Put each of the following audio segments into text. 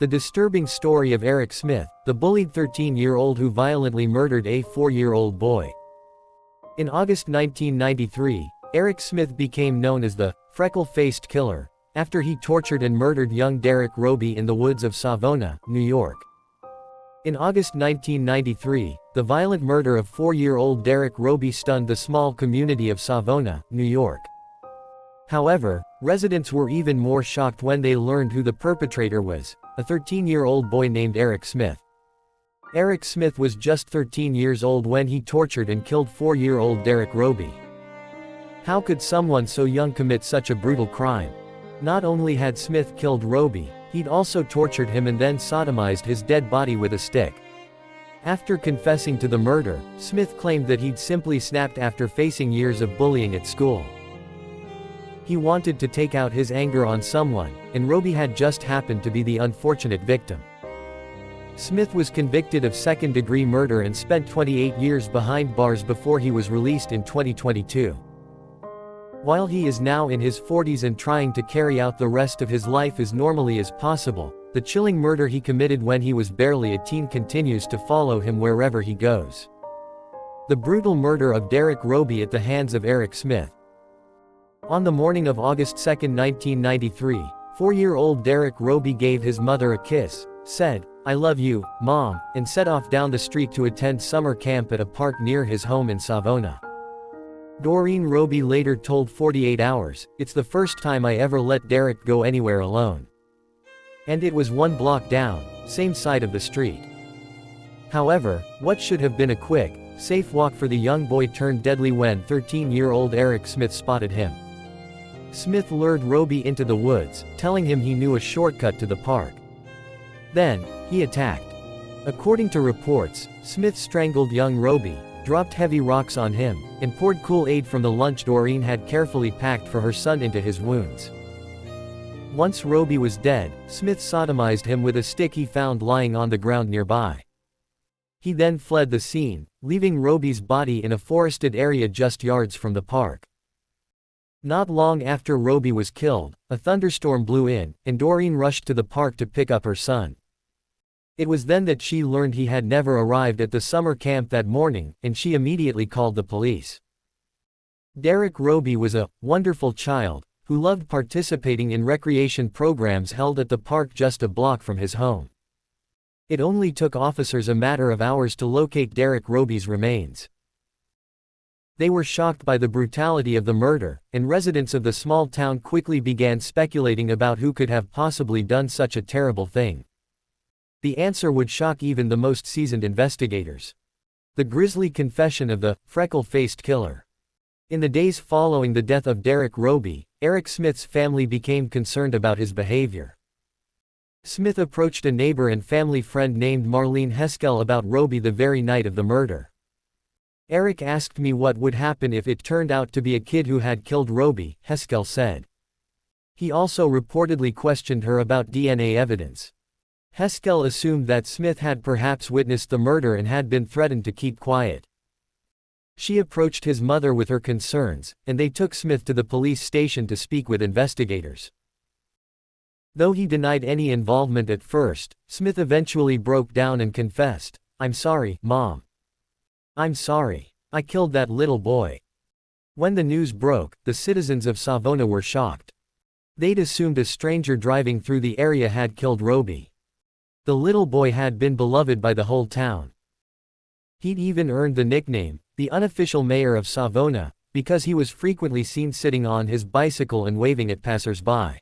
The disturbing story of Derrick Smith, the bullied 13-year-old who violently murdered a 4-year-old boy. In August 1993, Derrick Smith became known as the freckle-faced killer, after he tortured and murdered young Derrick Robie in the woods of Savona, New York. In August 1993, the violent murder of 4-year-old Derrick Robie stunned the small community of Savona, New York. However, residents were even more shocked when they learned who the perpetrator was, a 13-year-old boy named Derrick Smith. Derrick Smith was just 13 years old when he tortured and killed 4-year-old Derrick Robie. How could someone so young commit such a brutal crime? Not only had Smith killed Robie, he'd also tortured him and then sodomized his dead body with a stick. After confessing to the murder, Smith claimed that he'd simply snapped after facing years of bullying at school. He wanted to take out his anger on someone, and Robie had just happened to be the unfortunate victim. Smith was convicted of second-degree murder and spent 28 years behind bars before he was released in 2022. While he is now in his 40s and trying to carry out the rest of his life as normally as possible, the chilling murder he committed when he was barely a teen continues to follow him wherever he goes. The brutal murder of Derrick Robie at the hands of Derrick Smith. On the morning of August 2, 1993, 4-year-old Derrick Robie gave his mother a kiss, said, "I love you, Mom," and set off down the street to attend summer camp at a park near his home in Savona. Doreen Robie later told 48 Hours, "It's the first time I ever let Derrick go anywhere alone. And it was 1 block down, same side of the street." However, what should have been a quick, safe walk for the young boy turned deadly when 13-year-old Derrick Smith spotted him. Smith lured Robie into the woods, telling him he knew a shortcut to the park. Then, he attacked. According to reports, Smith strangled young Robie, dropped heavy rocks on him, and poured Kool-Aid from the lunch Doreen had carefully packed for her son into his wounds. Once Robie was dead, Smith sodomized him with a stick he found lying on the ground nearby. He then fled the scene, leaving Robie's body in a forested area just yards from the park. Not long after Robie was killed, a thunderstorm blew in, and Doreen rushed to the park to pick up her son. It was then that she learned he had never arrived at the summer camp that morning, and she immediately called the police. Derrick Robie was a wonderful child who loved participating in recreation programs held at the park just a block from his home. It only took officers a matter of hours to locate Derrick Robie's remains. They were shocked by the brutality of the murder, and residents of the small town quickly began speculating about who could have possibly done such a terrible thing. The answer would shock even the most seasoned investigators. The grisly confession of the freckle-faced killer. In the days following the death of Derrick Robie, Derrick Smith's family became concerned about his behavior. Smith approached a neighbor and family friend named Marlene Heskell about Robie the very night of the murder. "Derrick asked me what would happen if it turned out to be a kid who had killed Robie," Heskell said. He also reportedly questioned her about DNA evidence. Heskell assumed that Smith had perhaps witnessed the murder and had been threatened to keep quiet. She approached his mother with her concerns, and they took Smith to the police station to speak with investigators. Though he denied any involvement at first, Smith eventually broke down and confessed, "I'm sorry, Mom. I'm sorry. I killed that little boy." When the news broke, the citizens of Savona were shocked. They'd assumed a stranger driving through the area had killed Robie. The little boy had been beloved by the whole town. He'd even earned the nickname, the unofficial mayor of Savona, because he was frequently seen sitting on his bicycle and waving at passers-by.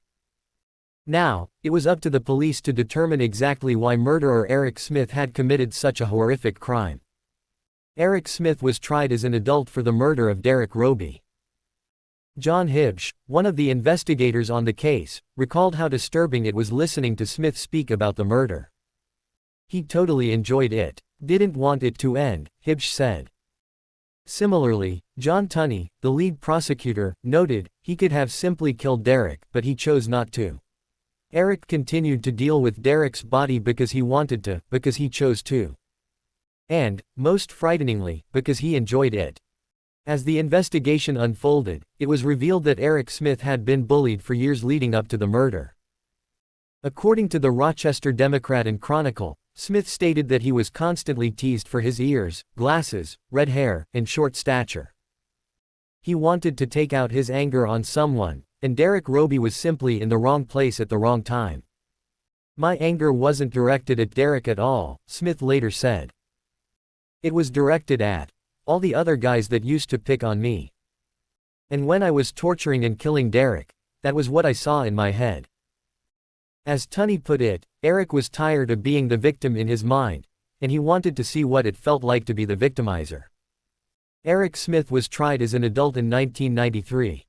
Now, it was up to the police to determine exactly why murderer Derrick Smith had committed such a horrific crime. Derrick Smith was tried as an adult for the murder of Derrick Robie. John Hibsch, one of the investigators on the case, recalled how disturbing it was listening to Smith speak about the murder. "He totally enjoyed it. Didn't want it to end," Hibsch said. Similarly, John Tunney, the lead prosecutor, noted, he could have simply killed Derrick, but he chose not to. Derrick continued to deal with Derrick's body because he wanted to, because he chose to. And, most frighteningly, because he enjoyed it. As the investigation unfolded, it was revealed that Derrick Smith had been bullied for years leading up to the murder. According to the Rochester Democrat and Chronicle, Smith stated that he was constantly teased for his ears, glasses, red hair, and short stature. He wanted to take out his anger on someone, and Derrick Robie was simply in the wrong place at the wrong time. My anger wasn't directed at Derrick at all, Smith later said. It was directed at all the other guys that used to pick on me. And when I was torturing and killing Derrick, that was what I saw in my head. As Tunney put it, Eric was tired of being the victim in his mind, and he wanted to see what it felt like to be the victimizer. Eric Smith was tried as an adult in 1993.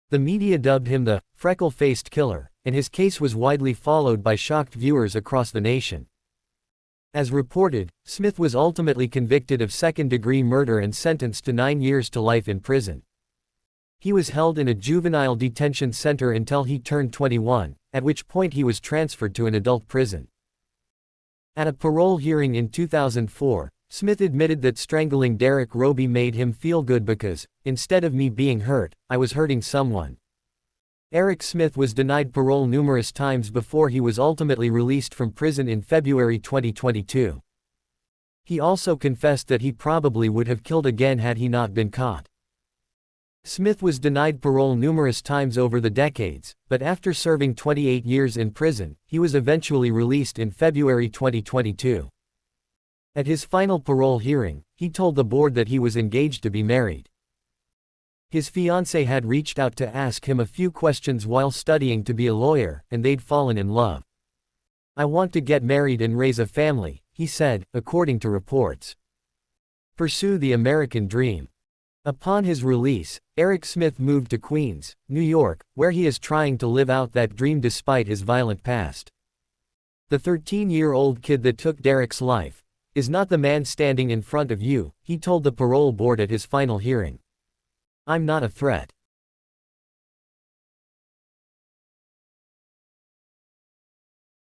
The media dubbed him the freckle-faced killer, and his case was widely followed by shocked viewers across the nation. As reported, Smith was ultimately convicted of second-degree murder and sentenced to 9 years to life in prison. He was held in a juvenile detention center until he turned 21, at which point he was transferred to an adult prison. At a parole hearing in 2004, Smith admitted that strangling Derrick Robie made him feel good because, instead of me being hurt, I was hurting someone. Eric Smith was denied parole numerous times before he was ultimately released from prison in February 2022. He also confessed that he probably would have killed again had he not been caught. Smith was denied parole numerous times over the decades, but after serving 28 years in prison, he was eventually released in February 2022. At his final parole hearing, he told the board that he was engaged to be married. His fiancée had reached out to ask him a few questions while studying to be a lawyer, and they'd fallen in love. "I want to get married and raise a family," he said, according to reports. Pursue the American dream. Upon his release, Eric Smith moved to Queens, New York, where he is trying to live out that dream despite his violent past. The 13-year-old kid that took Derrick's life is not the man standing in front of you, he told the parole board at his final hearing. "I'm not a threat.